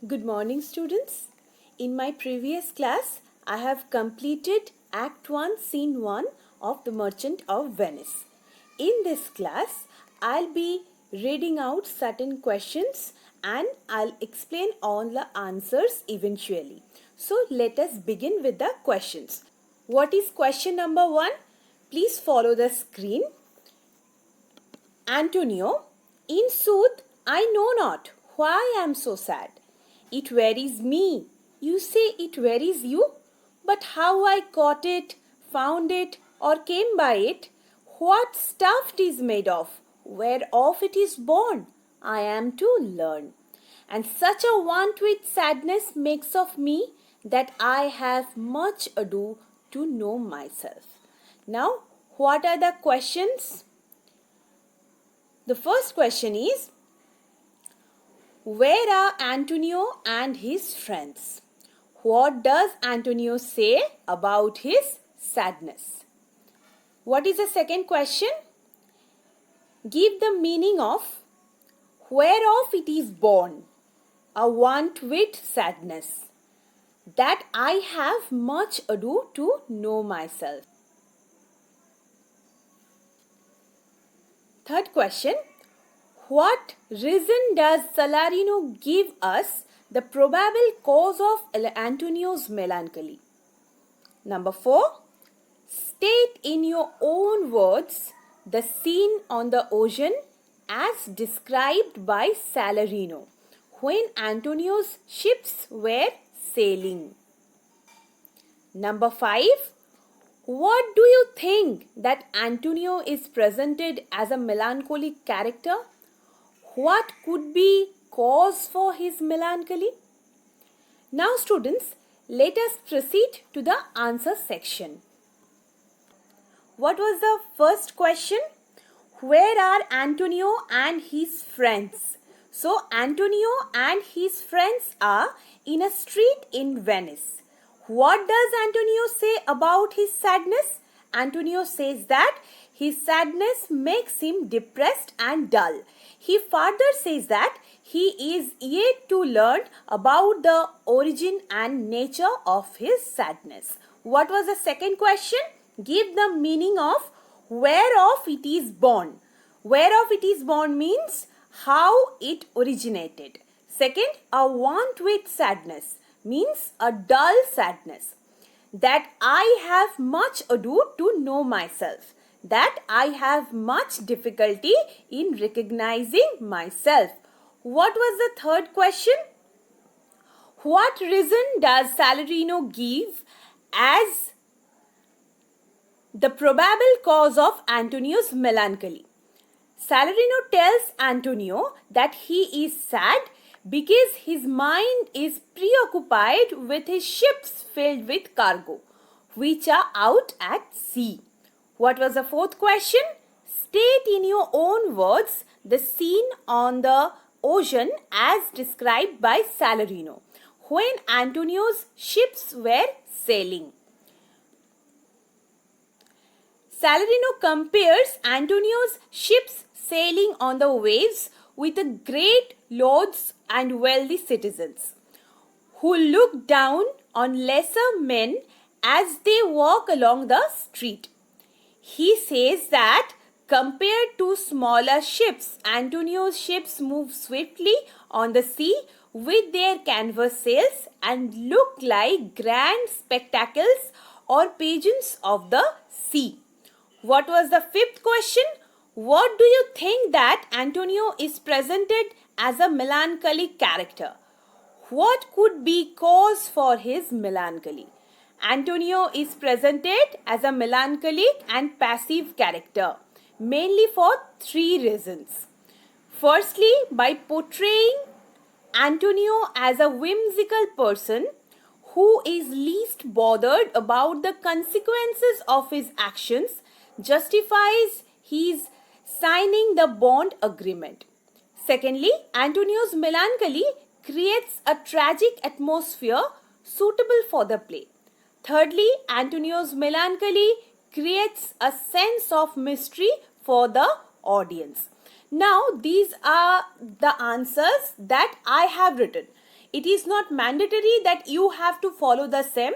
Good morning, students. In my previous class, I have completed Act 1, Scene 1 of The Merchant of Venice. In this class, I'll be reading out certain questions and I'll explain all the answers eventually. So, let us begin with the questions. What is question number 1? Please follow the screen. Antonio, in sooth, I know not why I am so sad. It wearies me. You say it wearies you? But how I caught it, found it, or came by it, what stuff it is made of, whereof it is born, I am to learn. And such a want with sadness makes of me that I have much ado to know myself. Now, what are the questions? The first question is, where are Antonio and his friends? What does Antonio say about his sadness? What is the second question? Give the meaning of whereof it is born, a want with sadness, that I have much ado to know myself. Third question, what reason does Salarino give us the probable cause of Antonio's melancholy? Number 4, state in your own words the scene on the ocean as described by Salarino when Antonio's ships were sailing. Number 5, what do you think that Antonio is presented as a melancholic character? What could be cause for his melancholy? Now students, let us proceed to the answer section. What was the first question? Where are Antonio and his friends? So Antonio and his friends are in a street in Venice. What does Antonio say about his sadness? Antonio says that his sadness makes him depressed and dull. He further says that he is yet to learn about the origin and nature of his sadness. What was the second question? Give the meaning of whereof it is born. Whereof it is born means how it originated. Second, a want with sadness means a dull sadness. That I have much ado to know myself. That I have much difficulty in recognizing myself. What was the third question? What reason does Salarino give as the probable cause of Antonio's melancholy? Salarino tells Antonio that he is sad because his mind is preoccupied with his ships filled with cargo, which are out at sea. What was the fourth question? State in your own words the scene on the ocean as described by Salarino when Antonio's ships were sailing. Salarino compares Antonio's ships sailing on the waves with the great lords and wealthy citizens who look down on lesser men as they walk along the street. He says that compared to smaller ships, Antonio's ships move swiftly on the sea with their canvas sails and look like grand spectacles or pageants of the sea. What was the fifth question? What do you think that Antonio is presented as a melancholic character? What could be cause for his melancholy? Antonio is presented as a melancholic and passive character, mainly for three reasons. Firstly, by portraying Antonio as a whimsical person who is least bothered about the consequences of his actions, justifies his signing the bond agreement. Secondly, Antonio's melancholy creates a tragic atmosphere suitable for the play. Thirdly, Antonio's melancholy creates a sense of mystery for the audience. Now, these are the answers that I have written. It is not mandatory that you have to follow the same.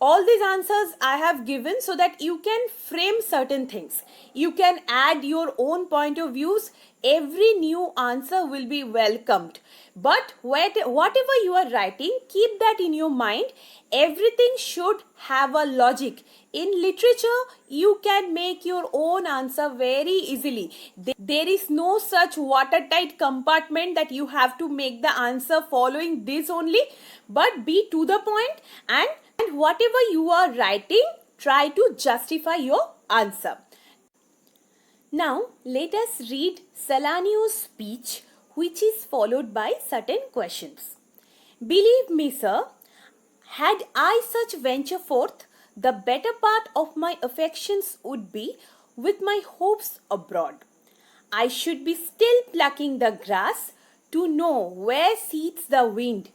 All these answers I have given so that you can frame certain things. You can add your own point of views. Every new answer will be welcomed. But whatever you are writing, keep that in your mind. Everything should have a logic. In literature, you can make your own answer very easily. There is no such watertight compartment that you have to make the answer following this only. But be to the point, and whatever you are writing, try to justify your answer. Now, let us read Salanio's speech, which is followed by certain questions. Believe me, sir, had I such venture forth, the better part of my affections would be with my hopes abroad. I should be still plucking the grass to know where seats the wind,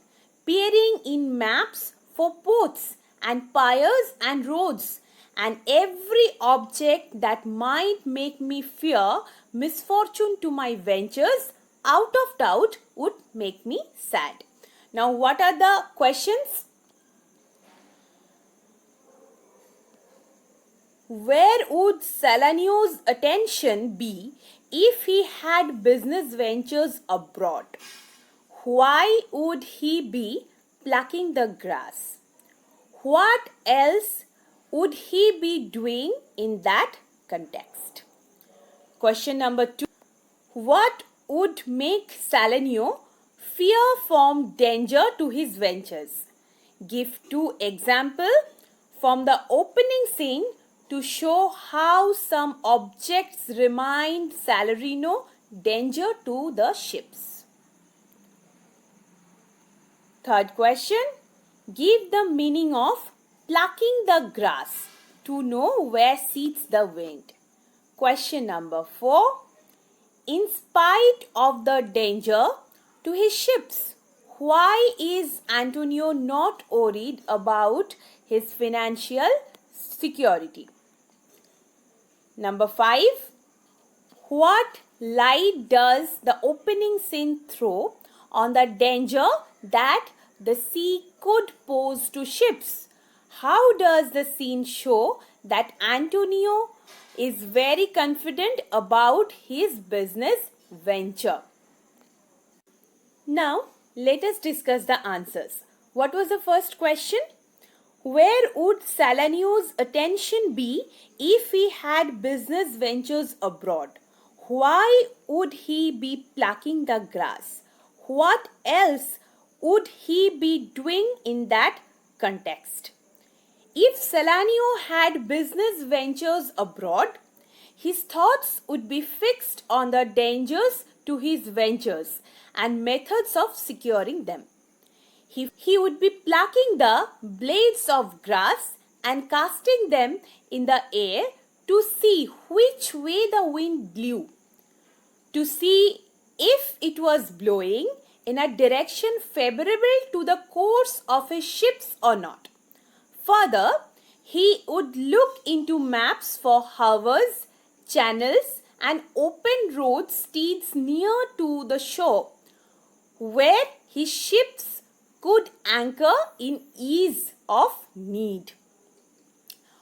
peering in maps for ports and piers and roads, and every object that might make me fear misfortune to my ventures, out of doubt would make me sad. Now, what are the questions? Where would Salanio's attention be if he had business ventures abroad? Why would he be plucking the grass? What else would he be doing in that context? Question number 2. What would make Salanio fear from danger to his ventures? Give 2 examples from the opening scene to show how some objects remind Salarino danger to the ships. Third question. Give the meaning of plucking the grass to know where seats the wind. Question number 4. In spite of the danger to his ships, why is Antonio not worried about his financial security? Number 5. What light does the opening scene throw on the danger that the sea could pose to ships? How does the scene show that Antonio is very confident about his business venture? Now, let us discuss the answers. What was the first question? Where would Salanio's attention be if he had business ventures abroad? Why would he be plucking the grass? What else would he be doing in that context? If Salanio had business ventures abroad, his thoughts would be fixed on the dangers to his ventures and methods of securing them. He would be plucking the blades of grass and casting them in the air to see which way the wind blew, to see if it was blowing in a direction favorable to the course of his ships or not. Further, he would look into maps for harbors, channels, and open road steeds near to the shore, where his ships could anchor in ease of need.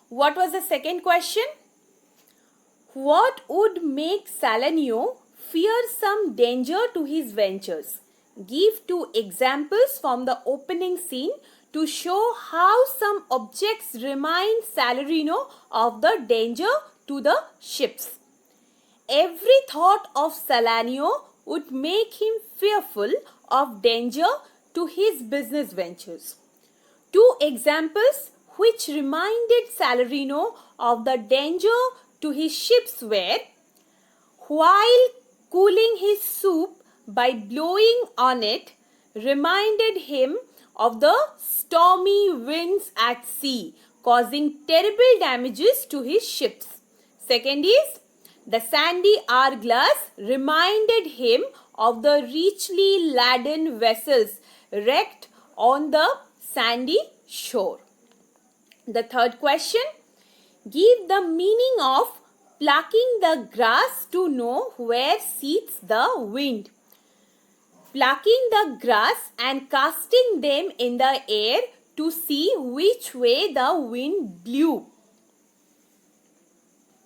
What was the second question? What would make Salanio fear some danger to his ventures? Give 2 examples from the opening scene to show how some objects remind Salarino of the danger to the ships. Every thought of Salanio would make him fearful of danger to his business ventures. 2 examples which reminded Salarino of the danger to his ships were: while cooling his soup by blowing on it reminded him of the stormy winds at sea, causing terrible damages to his ships. Second is, the sandy hourglass reminded him of the richly laden vessels wrecked on the sandy shore. The third question, give the meaning of plucking the grass to know where seats the wind. plucking the grass and casting them in the air to see which way the wind blew.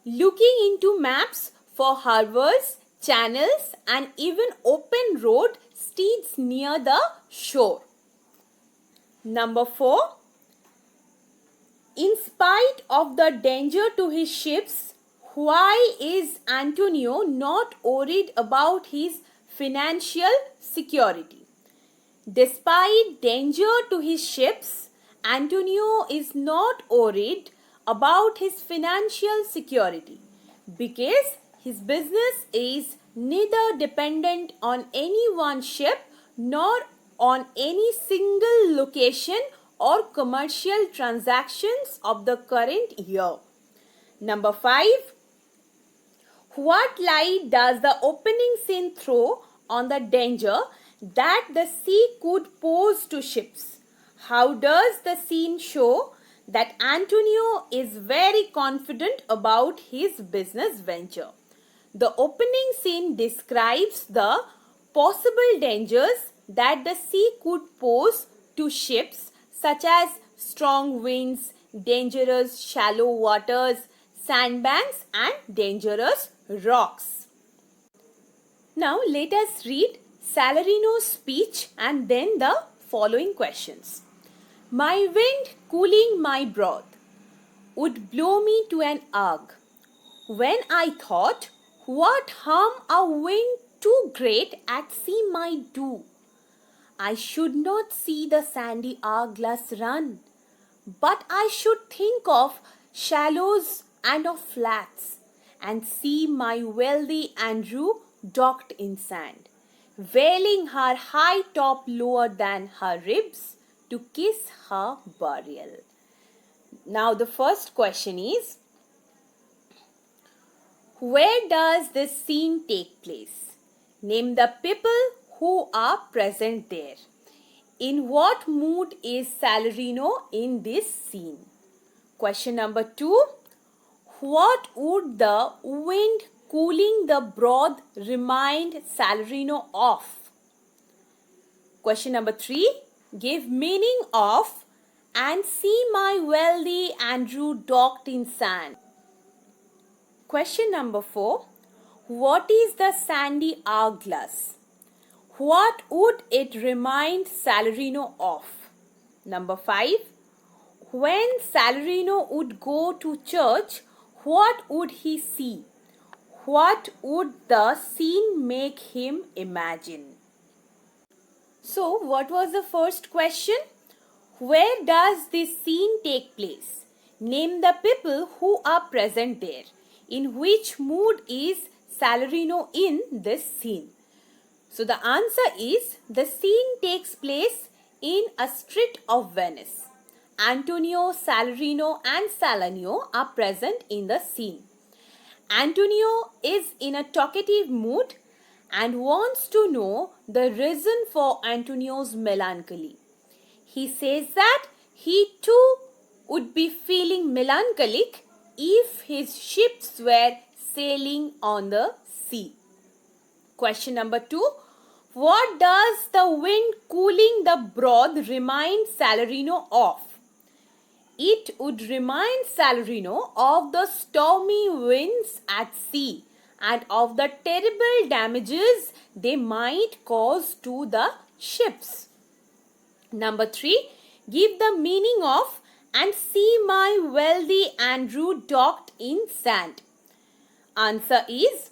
Looking into maps for harbors, channels, and even open road steeds near the shore. Number 4. In spite of the danger to his ships, why is Antonio not worried about his financial security? Despite danger to his ships, Antonio is not worried about his financial security because his business is neither dependent on any one ship nor on any single location or commercial transactions of the current year. Number 5. What light does the opening scene throw on the danger that the sea could pose to ships? How does the scene show that Antonio is very confident about his business venture? The opening scene describes the possible dangers that the sea could pose to ships, such as strong winds, dangerous shallow waters, sandbanks, and dangerous rocks. Now let us read Salarino's speech and then the following questions. My wind cooling my broth would blow me to an arg. When I thought, what harm a wind too great at sea might do, I should not see the sandy hourglass run, but I should think of shallows and of flats, and see my wealthy Andrew docked in sand, veiling her high top lower than her ribs to kiss her burial. Now the first question is, where does this scene take place? Name the people who are present there. In what mood is Salarino in this scene? Question number 2. What would the wind cooling the broth remind Salarino of? Question number 3. Give meaning of and see my wealthy Andrew docked in sand. Question number 4. What is the sandy hourglass? What would it remind Salarino of? Number 5. When Salarino would go to church, what would he see? What would the scene make him imagine? So, what was the first question? Where does this scene take place? Name the people who are present there. In which mood is Salarino in this scene? So the answer is, the scene takes place in a street of Venice. Antonio, Salarino and Salanio are present in the scene. Antonio is in a talkative mood and wants to know the reason for Antonio's melancholy. He says that he too would be feeling melancholic if his ships were sailing on the sea. Question number 2. What does the wind cooling the broth remind Salarino of? It would remind Salarino of the stormy winds at sea and of the terrible damages they might cause to the ships. Number 3. Give the meaning of and see my wealthy Andrew docked in sand. Answer is,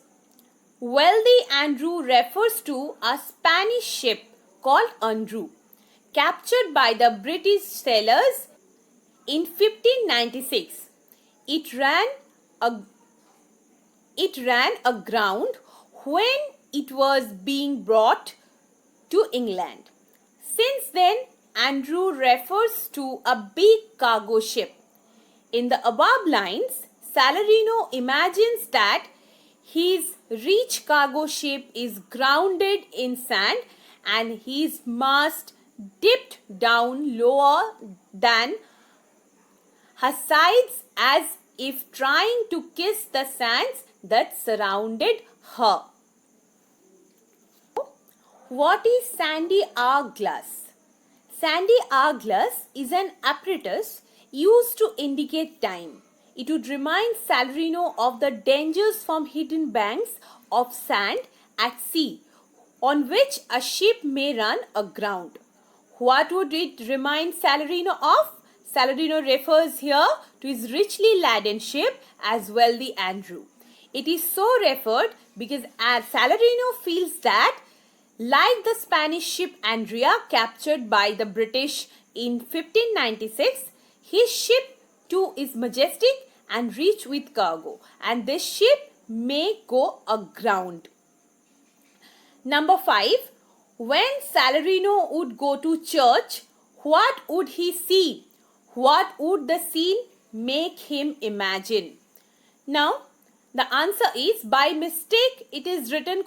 wealthy Andrew refers to a Spanish ship called Andrew, captured by the British sailors in 1596. It ran aground when it was being brought to England. Since then, Andrew refers to a big cargo ship. In the above lines, Salarino imagines that his rich cargo ship is grounded in sand and his mast dipped down lower than her sides as if trying to kiss the sands that surrounded her. What is sandy hourglass? Sandy hourglass is an apparatus used to indicate time. It would remind Salarino of the dangers from hidden banks of sand at sea on which a ship may run aground. What would it remind Salarino of? Salarino refers here to his richly laden ship as wealthy Andrew. It is so referred because as Salarino feels that, like the Spanish ship Andrea captured by the British in 1596, his ship too is majestic and rich with cargo, and this ship may go aground. Number 5. When Salarino would go to church, what would he see? What would the scene make him imagine? Now, the answer is by mistake it is written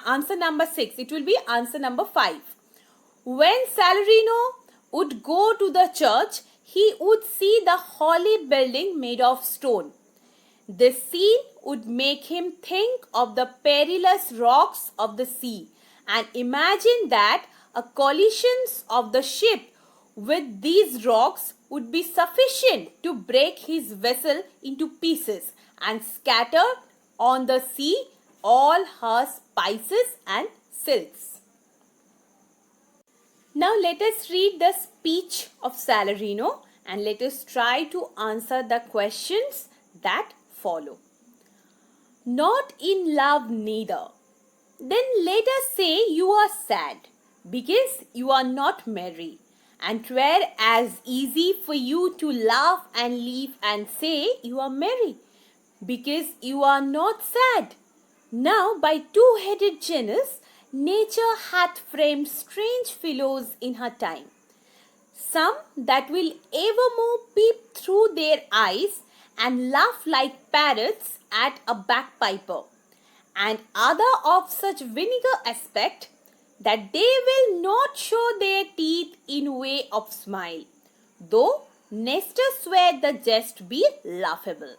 answer number 6. It will be answer number 5. When Salarino would go to the church, he would see the holy building made of stone. This scene would make him think of the perilous rocks of the sea and imagine that a collision of the ship with these rocks would be sufficient to break his vessel into pieces and scatter on the sea all her spices and silks. Now let us read the speech of Salarino and let us try to answer the questions that follow. Not in love neither. Then let us say you are sad because you are not merry, and 'twere as easy for you to laugh and leave and say you are merry because you are not sad. Now by two-headed Janus, nature hath framed strange fellows in her time. Some that will evermore peep through their eyes and laugh like parrots at a bagpiper, and other of such vinegar aspect that they will not show their teeth in way of smile, though Nestor swear the jest be laughable.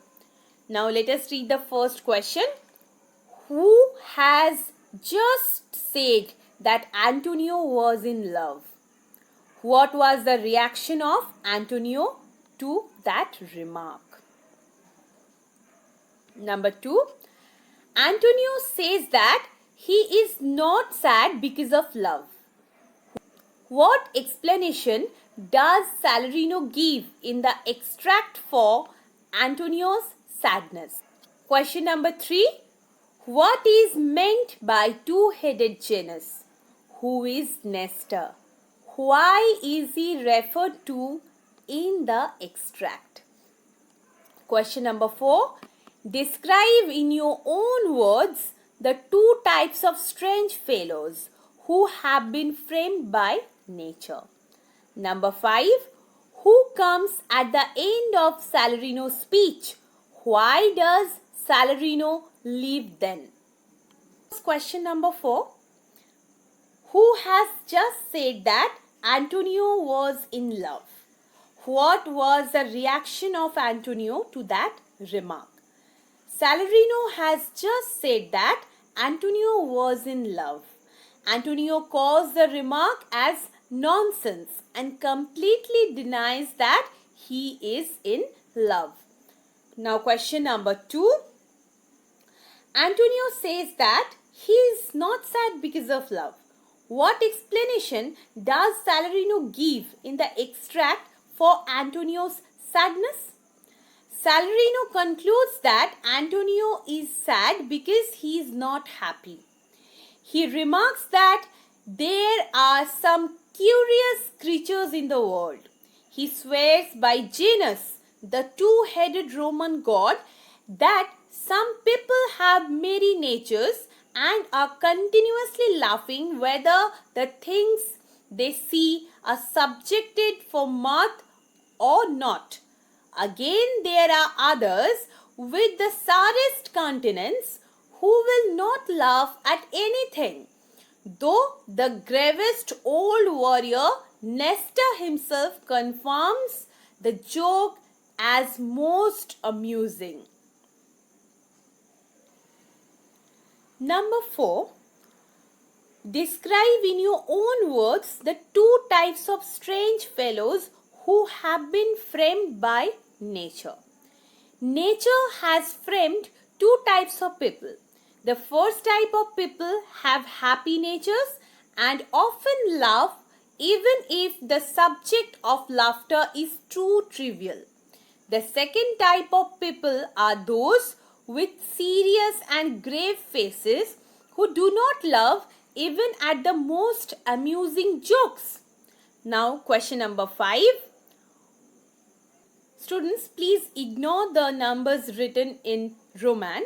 Now let us read the first question. Who has just said that Antonio was in love? What was the reaction of Antonio to that remark? Number 2. Antonio says that he is not sad because of love. What explanation does Salarino give in the extract for Antonio's sadness? Question number 3. What is meant by two-headed Janus? Who is Nestor? Why is he referred to in the extract? Question number 4. Describe in your own words the two types of strange fellows who have been framed by nature. Number 5. Who comes at the end of Salarino's speech? Why does Salarino leave then? Question number 4. Who has just said that Antonio was in love? What was the reaction of Antonio to that remark? Salarino has just said that Antonio was in love. Antonio calls the remark as nonsense and completely denies that he is in love. Now question number 2. Antonio says that he is not sad because of love. What explanation does Salarino give in the extract for Antonio's sadness? Salarino concludes that Antonio is sad because he is not happy. He remarks that there are some curious creatures in the world. He swears by Janus, the two-headed Roman god, that some people have merry natures and are continuously laughing whether the things they see are subjected for mirth or not. Again, there are others with the sourest countenance who will not laugh at anything, though the gravest old warrior Nestor himself confirms the joke as most amusing. Number 4. Describe in your own words the two types of strange fellows who have been framed by nature. Nature has framed two types of people. The first type of people have happy natures and often laugh even if the subject of laughter is too trivial. The second type of people are those with serious and grave faces who do not laugh even at the most amusing jokes. Now, question number 5. Students, please ignore the numbers written in Roman,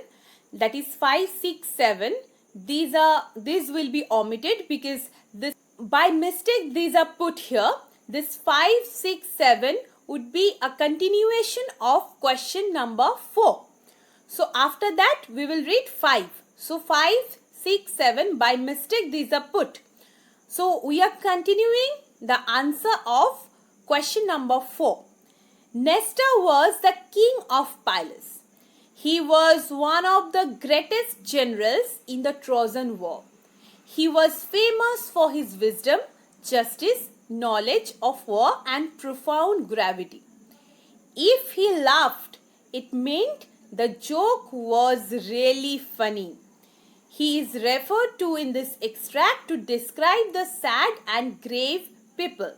that is 5, 6, 7. These will be omitted because this by mistake these are put here. This 5, 6, 7 would be a continuation of question number 4. So after that we will read 5. So 5, 6, 7 by mistake these are put. So we are continuing the answer of question number 4. Nestor was the king of Pylos. He was one of the greatest generals in the Trojan War. He was famous for his wisdom, justice, knowledge of war and profound gravity. If he laughed, it meant the joke was really funny. He is referred to in this extract to describe the sad and grave people.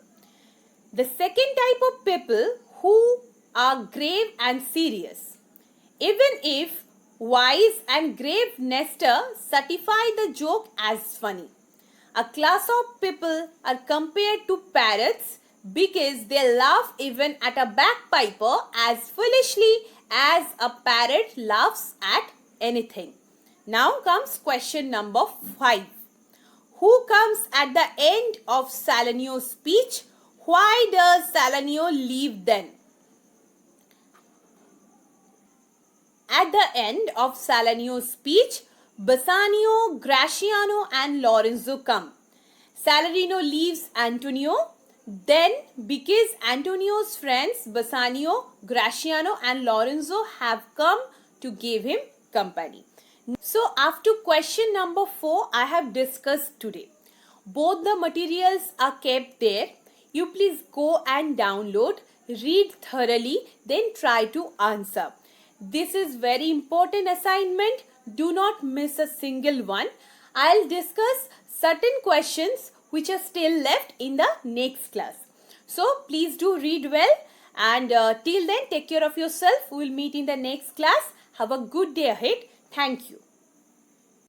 The second type of people who are grave and serious. Even if wise and grave Nestor certify the joke as funny. A class of people are compared to parrots because they laugh even at a bagpiper as foolishly as a parrot laughs at anything. Now comes question number 5. Who comes at the end of Salanio's speech? Why does Salanio leave then? At the end of Salanio's speech, Bassanio, Gratiano and Lorenzo come. Salarino leaves Antonio. Then, because Antonio's friends Bassanio, Gratiano and Lorenzo have come to give him company. So, after question number 4, I have discussed today. Both the materials are kept there. You please go and download, read thoroughly, then try to answer. This is very important assignment. Do not miss a single one. I'll discuss certain questions which are still left in the next class. So please do read well and till then take care of yourself. We will meet in the next class. Have a good day ahead. Thank you.